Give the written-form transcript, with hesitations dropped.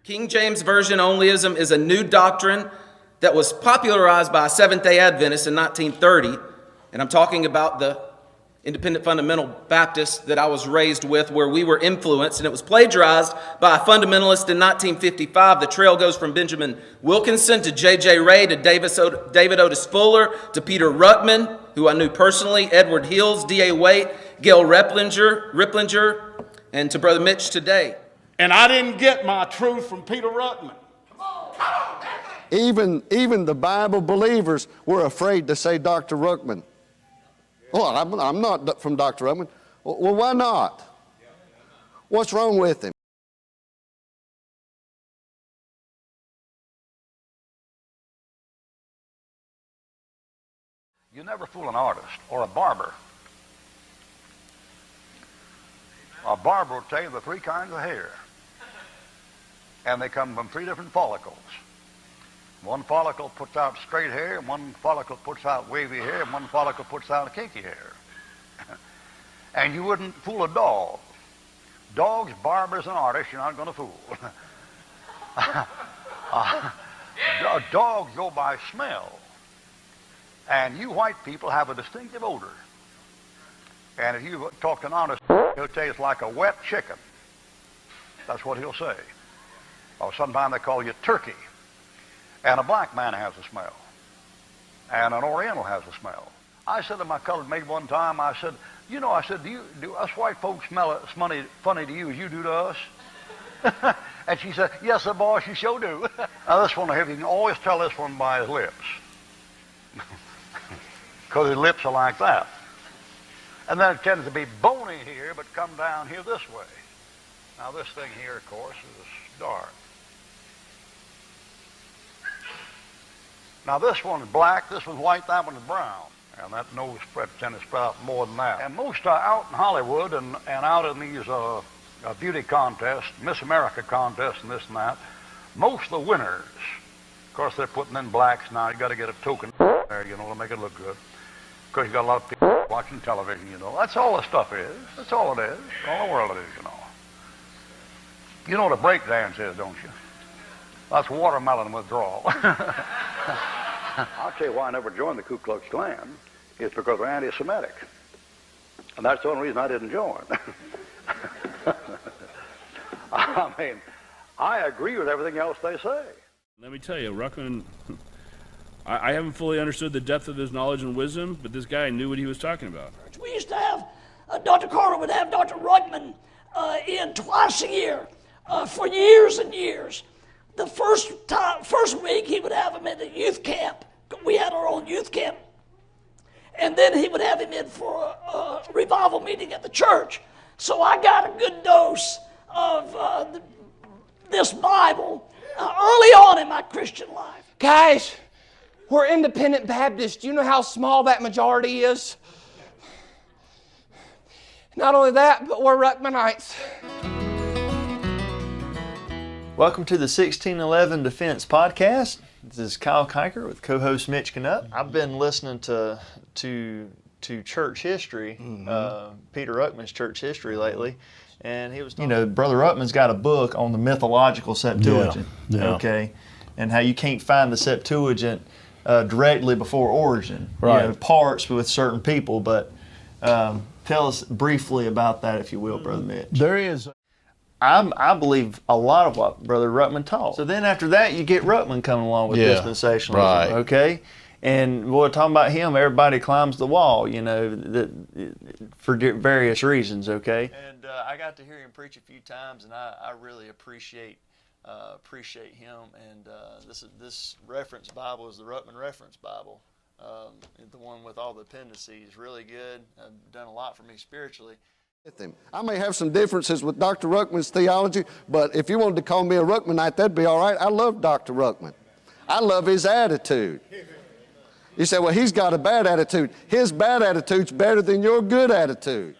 King James Version onlyism is a new doctrine that was popularized by a Seventh-day Adventist in 1930, and I'm talking about the independent fundamental Baptists that I was raised with, where we were influenced, and it was plagiarized by a fundamentalist in 1955. The trail goes from Benjamin Wilkinson to J.J. Ray to David Otis Fuller to Peter Ruckman, who I knew personally, Edward Hills, D.A. Waite, Gail Ripplinger, and to Brother Mitch today. And I didn't get my truth from Peter Ruckman. Even the Bible believers were afraid to say Dr. Ruckman. Well, I'm not from Dr. Ruckman. Well, why not? What's wrong with him? You never fool an artist or a barber. A barber will tell you the three kinds of hair. And they come from three different follicles. One follicle puts out straight hair, and one follicle puts out wavy hair, and one follicle puts out kinky hair. And you wouldn't fool a dog. Dogs, barbers, and artists, you're not going to fool. Dogs go by smell. And you white people have a distinctive odor. And if you talk to an honest, he'll tell you it's like a wet chicken. That's what he'll say. Or sometimes they call you turkey. And a black man has a smell. And an Oriental has a smell. I said to my colored maid one time, I said, do us white folks smell funny to you as you do to us? And she said, yes, sir, boss, you sure do. Now this one, you can always tell this one by his lips. Because his lips are like that. And then it tends to be bony here, but come down here this way. Now this thing here, of course, is dark. Now this one's black, this one's white, that one's brown. And that nose tends to spread out more than that. And most out in Hollywood and out in these beauty contests, Miss America contests and this and that, most of the winners, of course they're putting in blacks now, you got to get a token there, to make it look good. Because you got a lot of people watching television, That's all the stuff is. That's all it is. All the world it is, You know what a break dance is, don't you? That's watermelon withdrawal. I'll tell you why I never joined the Ku Klux Klan. It's because they're anti-Semitic. And that's the only reason I didn't join. I mean, I agree with everything else they say. Let me tell you, Ruckman, I haven't fully understood the depth of his knowledge and wisdom, but this guy knew what he was talking about. We used to have, Dr. Carter would have Dr. Ruckman in twice a year for years and years. The first week he would have him at a youth camp. We had our own youth camp. And then he would have him in for a revival meeting at the church. So I got a good dose of this Bible early on in my Christian life. Guys, we're independent Baptists. Do you know how small that majority is? Not only that, but we're Ruckmanites. Welcome to the 1611 Defense Podcast. This is Kyle Kiker with co-host Mitch Knupp. I've been listening to church history, Peter Ruckman's church history lately, and he was talking, Brother Ruckman's got a book on the mythological Septuagint, okay, and how you can't find the Septuagint directly before Origen, right? Parts with certain people, but tell us briefly about that, if you will, Brother Mitch. There is. I believe a lot of what Brother Ruckman taught. So then after that, you get Ruckman coming along with dispensationalism, right. Okay? And we're talking about him, everybody climbs the wall, for various reasons, okay? And I got to hear him preach a few times, and I really appreciate him. And this reference Bible is the Ruckman Reference Bible. The one with all the appendices, really good. Done a lot for me spiritually. I may have some differences with Dr. Ruckman's theology, but if you wanted to call me a Ruckmanite, that'd be all right. I love Dr. Ruckman. I love his attitude. You say, well, he's got a bad attitude. His bad attitude's better than your good attitude.